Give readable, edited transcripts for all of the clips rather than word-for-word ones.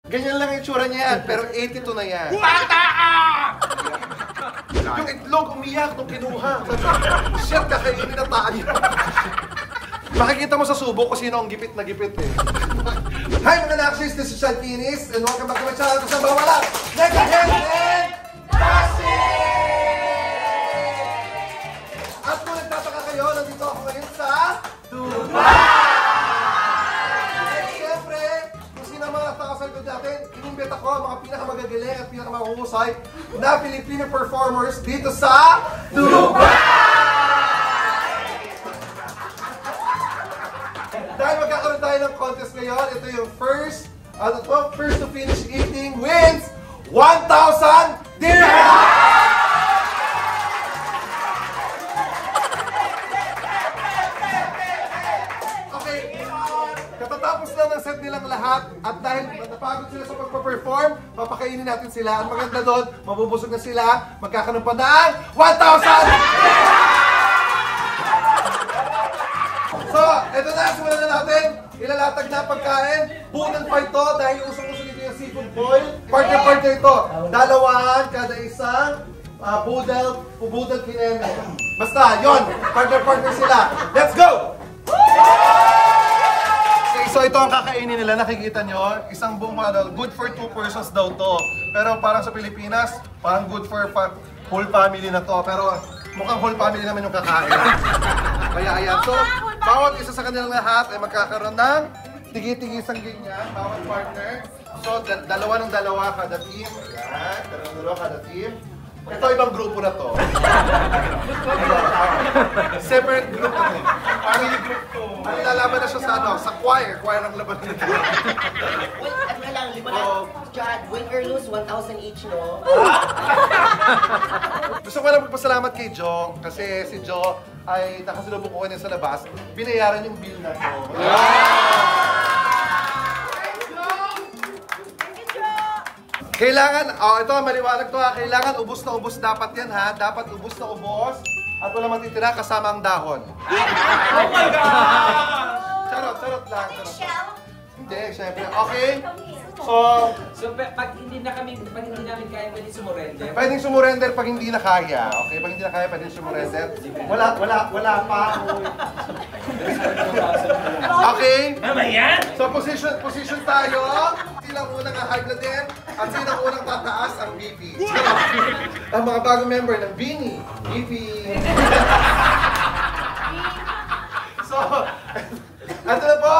Ganyan lang yung itsura niya yan, pero 82 na yan. Bata ka! Yung itlog umiyak nung kinuha. Shit, kakainin na tayo. Makikita mo sa subo kung sino ang gipit na gipit eh. Hi mga Naxis, this is Shantinis, and welcome back to my channel kung saan bawala. Nega Head and At kung nagtataka kayo, nandito ako ngayon sa Dubai! Siyempre, kung sino ang mga takasalgod natin, inimbet ako ang mga pinakamagagaling at pinakamahusay na Filipino performers dito sa Dubai! Dahil magkakaroon tayo ng contest ngayon, ito yung first to finish eating wins 1,000 dirham! Okay, katatapos lang ng set nilang lahat at dahil napagod sila sa pagpa-perform, papakainin natin sila. Ang maganda doon, mabubusog na sila, magkakaroon pa ng 1,000! So, ito na, simulan na natin. Ilalatag na pagkain. Bunan pa ito dahil usong-usong ito yung seafood boil. Partner ito. Dalawahan kada isang budal kineme. Basta, yon. Partner sila. Let's go! Okay, so ito ang kakainin nila. Nakikita nyo. Isang buong good for 2 persons daw to. Pero parang sa Pilipinas, parang good for whole family na to. Pero mukhang whole family naman yung kakain. Kaya ayan. So, bawat isa sa kanilang lahat ay magkakaroon ng tigi-tigisang ganyan, bawat partner. So, dalawa ng dalawa kada team. Ayan, dalawa kada team. Ito ibang grupo na to. Separate group na to. Parang yung group to. Lalaban na siya sa sa choir ng laban nito. Wait, ano na lang, lima na. Chad, win or lose, 1,000 each, no? Gusto ko lang magpasalamat kay Jo kasi si Jo ay nakasalubong ko niya sa labas. Binayaran yung bill na to. Kailangan, ito maliwanag to ha, kailangan ubos na ubos dapat yan ha. Dapat ubos na ubos at wala matitira kasama ang dahon. Oh my God! Charot lang. Hindi, syempre. Okay? So, pag hindi namin kaya, pwede sumurrender? Pwedeng sumurrender pag hindi na kaya. Okay, pag hindi na kaya, pwedeng sumurrender. Wala pa. Okay? Ano ba yan? So, position tayo. Sino ang unang high blood din? At sino ang unang tataas ang BP? Ang mga bagong member ng Bini. BP. So, ito na po.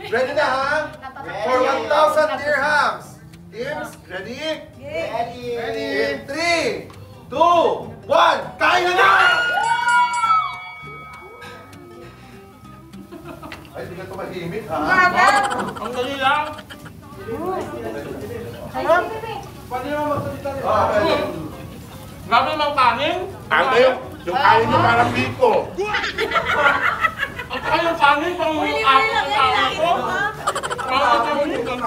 Ready na ha? For 1,000 dirhams. Teams, ready? Ready? In 3, 2, 1, kain na! Ay, hindi ka tumahimik ha? Ang dali lang. Pwede naman magsalita rin. Grabe naman kanin. Ate, yung kain nyo parang biko. At saka yung kanin, pang ako ng tao ko. Parang ito yung ganito.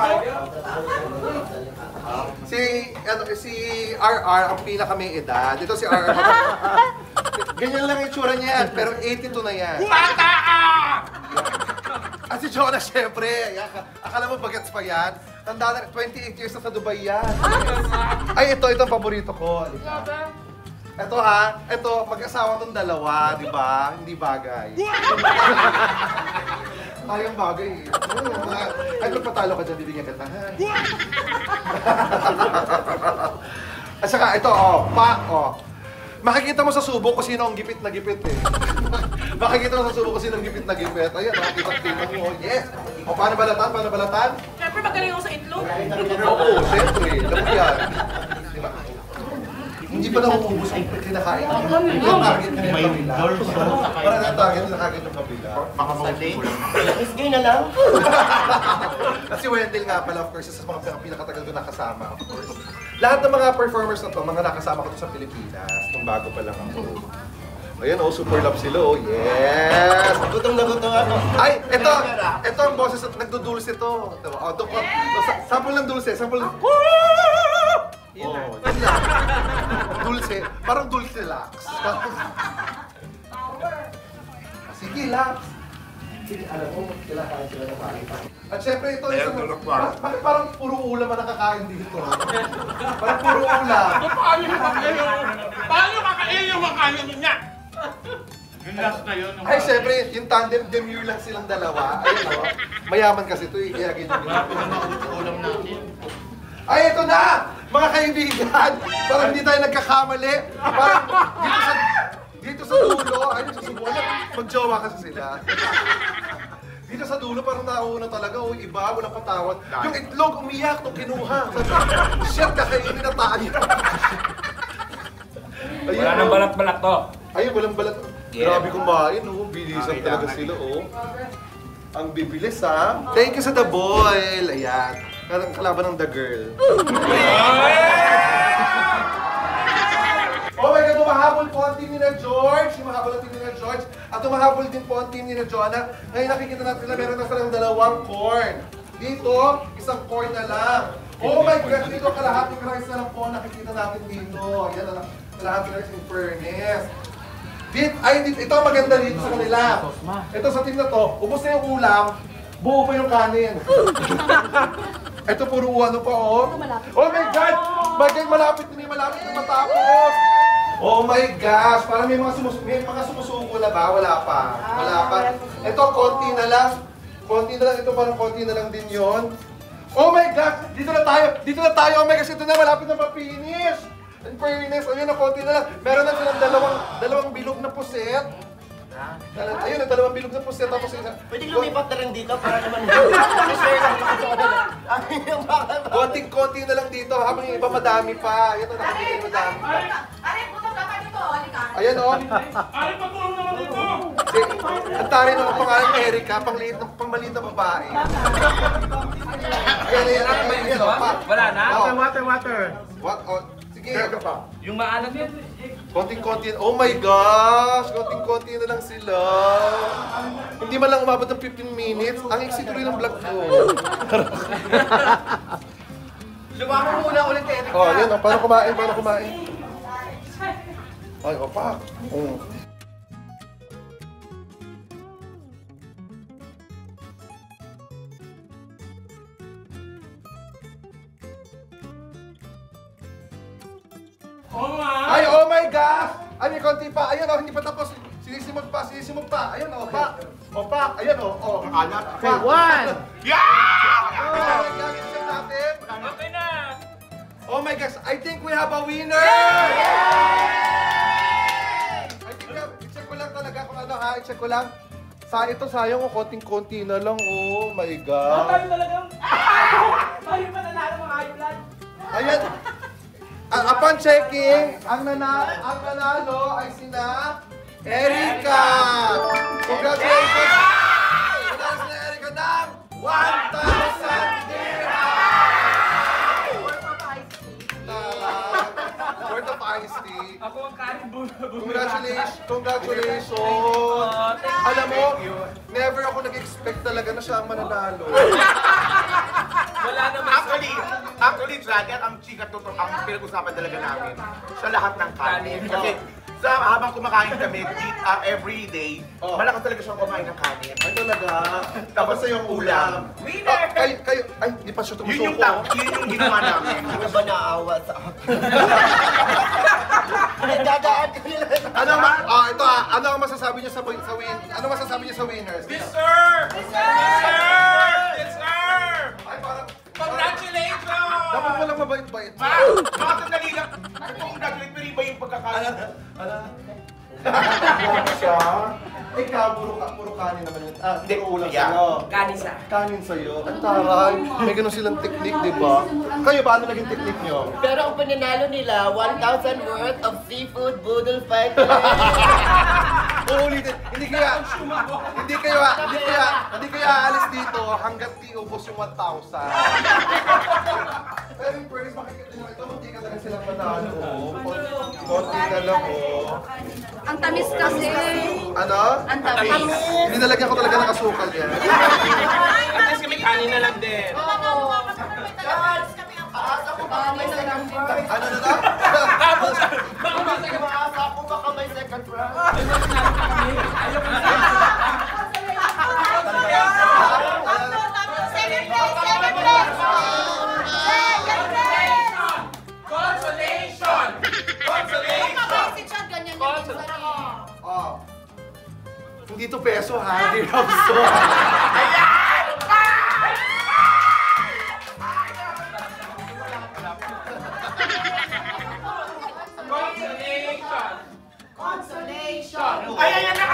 Si RR ang pinaka may edad. Dito si RR. Ganyan lang yung itsura niya yan, pero 82 na yan. Bata ka! At si Jonah, syempre. Akala mo bagets pa yan? Tanda na, 28 years na sa Dubai yan. Ay, ito ang paborito ko. Ito ha, ito, mag-asawa tong dalawa, di ba? Hindi bagay. Tayong bagay eh. Ay, magpatalo ka dyan, bibigyan kita ha. At saka, ito, makikita mo sa subo kung sino ang gipit na gipit eh. Makikita mo sa subo kung sino ang gipit na gipit. Ayan, nakakita mo. Yes! O, paano balatan? Siyempre, magaling ako sa itlog. Oo, siyempre. Dapat yan. Diba? Hindi pa nauubos ang kinakain. Yung target na yung kabila. Parang ang target na nakagit yung kabila. Baka mausap ko lang. Miss Gay na lang. At si Wendell nga pala, of course, isa sa mga pinakatagal ko nakasama, of course. Lahat ng mga performers na to, mga nakasama ko to sa Pilipinas, nung bago pa lang ako. Ayan, super love sila, yes! Gutom na gutom ako. Ay, ito ang boses, nagdudulce ito. Sample ng dulce, sample ng... Yun lang. Dulce, parang dulce lax. Sige, lax. Alam mo, kailangan sila na makita. At syempre ito, Ayan, tulog pa. bakit parang puro ulam ang nakakain dito? Parang puro ulam. Paano yung makain? Paano makain yung makain niya? Yung last na yun. Ay, syempre, yung tandem demure lang silang dalawa. Ayun o. Mayaman kasi ito eh, kaya ganyan. Ulam natin. Ay, ito na! Mga kaibigan! Parang hindi tayo nagkakamali. Parang dito sa dulo, ay, susubukan na. Mag-jowa kasi sila. Dito sa dulo, parang nauna talaga. O, iba, walang patawad. Yung itlog, umiyak, itong kinuha. Sabi, shit, kakainin na tayo. Ayun, Wala nang balat-balat to. ayun, walang balat. Grabe kumain, oh. Bilisan talaga sila, oh. Ang bibilis, ha? Thank you sa The Boil. Ayan. Kalaban ng The Girl. Oh my God, tumahabol po ang team ni na George. Tumahabol ang team ni na George. At tumahabol din po ang team ni na Jonah. Ngayon nakikita natin na meron na silang dalawang corn. Dito, isang corn na lang. Oh my God, dito kalahating rice na lang po nakikita natin dito. Ayan na lang. Kalahating rice in fairness. Ito ang maganda dito sa kanila. Ito sa team na to, ubos na yung ulam, buo pa yung kanin. Ito puro ano pa, oh. Oh my God! Malapit na matapos. Oh my gosh! Parang may mga sumusuko na ba? Wala pa. Ito, konti na lang. Ito parang konti na lang din yon. Oh my gosh! Dito na tayo. Oh my gosh, ito na, malapit na ma-finish. In fairness, ayun na, konti na lang. Meron na silang dalawang bilog na puset. Ayun, dalawang bilog na puset. Tapos isa. Pwede lumipat na rin dito para naman share lang dito. Konting-konti na lang dito habang yung iba madami pa. Ayan na, nakikita yung madami pa. Aray, puto ka dito. Halika. Ayan o. Aray, patulong naman dito. Ang tari ng pangalan ni Erika, pangmaliit na babae. Ayan, o. Wala na? Water. What? Oh, sige. Yung maalat yun. Konting-konti. Oh my gosh! Konting-konti na lang sila. Hindi man lang umabot ng 15 minutes. Ang iksi tuloy ng vlog ko. Lumako muna ulit, Erika. Oh, yan. Oh, paano kumain? Ay, opa. Oo nga. Ay, oh my gosh! Ay, may konti pa. Ayan, oh, hindi pa tapos. Sinisimog pa. Ayan, oh, pak. Ayan, oh. Alat. Okay, one. Yeah! Oh my gosh, check natin. Okay na. Oh my gosh, I think we have a winner! I think i-check ko lang talaga kung ano ha, i-check ko lang. Sayang ko, konting-konti na lang, oh my God. Tayo talagang... Tayo pa nanalo mga high blood. Ayan. Upon checking, ang nanalo ay sina Erika! Congratulations! Nanalo sina Erika ng 1,000 dirham! Worth of iced tea. Ako ang kanin Congratulations! Alam mo, never ako nag-expect talaga na siya ang mananalo. Wala naman. Actually, Dragon, ang chika totoo, ang pinag-usapan talaga namin sa lahat ng kanin. Kasi habang kumakain kami every day, malakas talaga siyang kumain ng kanin. Ay talaga? Tapos sa yung ulam. Winner! Kayo, ay, di pa siya Yun tumusuko. yung ginawa namin. Ano ba naawa sa akin? Nagdadaan ko nila. Ano ang masasabi niyo sa winners? Deserve! Ay, parang, Congratulations! dapat mo lang mabait-bait. Mga sandali lang. Congratulate, pero iba yung pagkakain. Siya? Ikaw, puro kanin naman yun. Puro ulam Yeah. sa'yo. Kanisa. Kanin sa'yo. Ang taray. May ganun silang technique, di ba? Kayo, paano naging technique niyo? Pero ang pananalo nila, 1,000 worth of seafood boodle fight. Uulitin. Hindi kaya aalis dito hanggat di ubos yung 1,000. Pero in fairness, makikita nyo, ito hindi ka talaga silang manalo. Konti na lang, oh. Ang tamis kasi. Ano? Ang tamis. Hindi nalagyan ko talaga ng asukal yan. At least kami kanin na lang din. Aasa ko baka may second prize. Ano na lang? Aasa ko baka may second prize. Hindi to peso ha, dirhams to. Consolation! Ay, ayan na!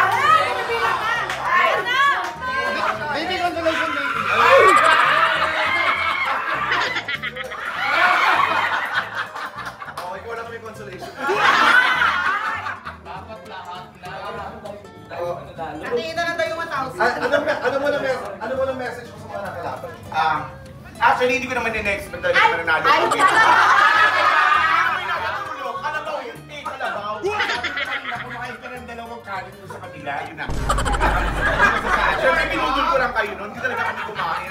Baby, consolation baby. Oh, ikaw lang may consolation. Nakita na tayo 1,000. Ano mo na message ko sa mga nakalaban? Actually, hindi ko naman in-expect talaga na nanalo. Ay, May nakatulog. Kalabaw yun. Kalabaw. Kumakain ka ng dalawang kanin mo sa kanila. Yun na. Siyempre, pinudol ko lang kayo nun. Hindi talaga kami kumain.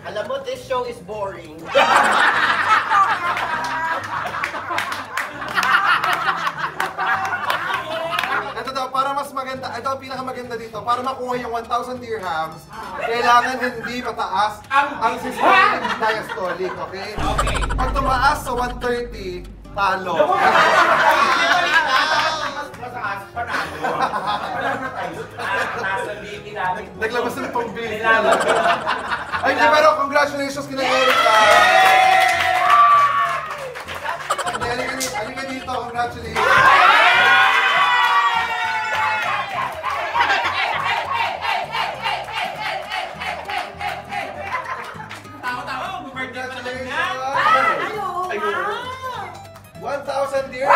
alam mo, this show is boring. Ito daw, para mas maganda, ito ang pinakamaganda dito, para makuha yung 1,000 dirhams, kailangan hindi mataas ang systemic diastolic, okay? Okay. Pag tumaas sa 130, talo. Mataas, panalo. Nasa baby namin. Naglabas na pang bill. Kailangan. Ay, di, pero congratulations kina Erica. Halika dito, congratulations. Tao-tao, birthday pa naman niya. Congratulations. 1,000 dirhams.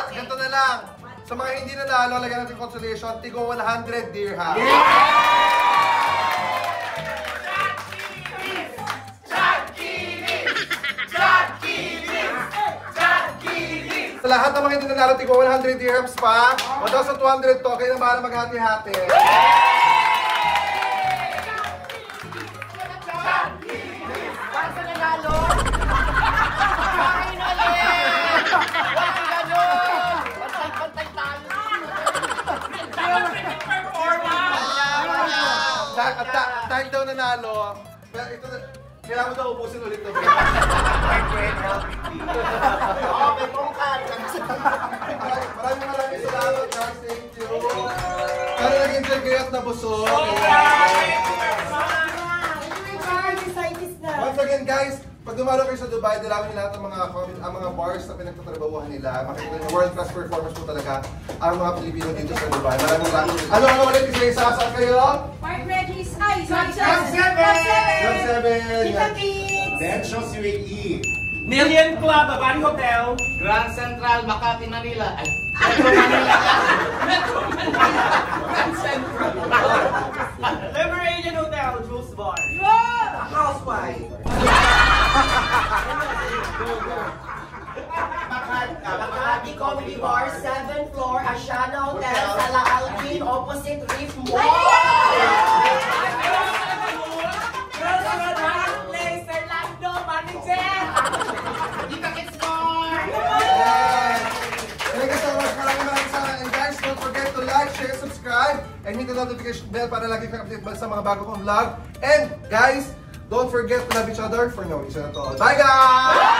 Ganito na lang. Sa mga hindi nanalo, lagyan natin consolation, tigo 100 dirhams. Sa lahat ng mga hindi nanalo, tigo 100 dirhams pa. 1,200 to, kayo na bahala maghati-hati. Basta nanalo! Kain ulit! Walang ganun! Pantay-pantay tayo! Dahil daw nanalo, pero ito, kailangan mo daw ubusin ulit to. Okay, pongkat! Maraming salamat, guys. Thank you. Sana nag-enjoy kayo at nabusog. Once again, guys, pag dumalo kayo sa Dubai, dalawin lahat ng mga bars na pinagtatrabahuhan nila. Makikita niyo, world-class performance po talaga ang mga Pilipino dito sa Dubai. Maraming salamat. Ano ulit isa-isa? Saan kayo? Park Regis, ay, Club 7! Kita Kids! Netshos UAE. Million Club, Abadi Hotel. Grand Central, Makati, Manila. Ay, Metro Manila. Grand Central. Liberation Hotel, Jules Bar. Housewife! Makati Comedy Bar, 7th floor, Asiana Hotel, Sala Alpin, opposite Reef Mall! Dita Kids Bar! Thank you so much. Maraming salamat. And guys, don't forget to like, share, subscribe, and hit the notification bell para lagi kang update sa mga bago kong vlog. And guys, don't forget to love each other for no reason at all. Bye guys!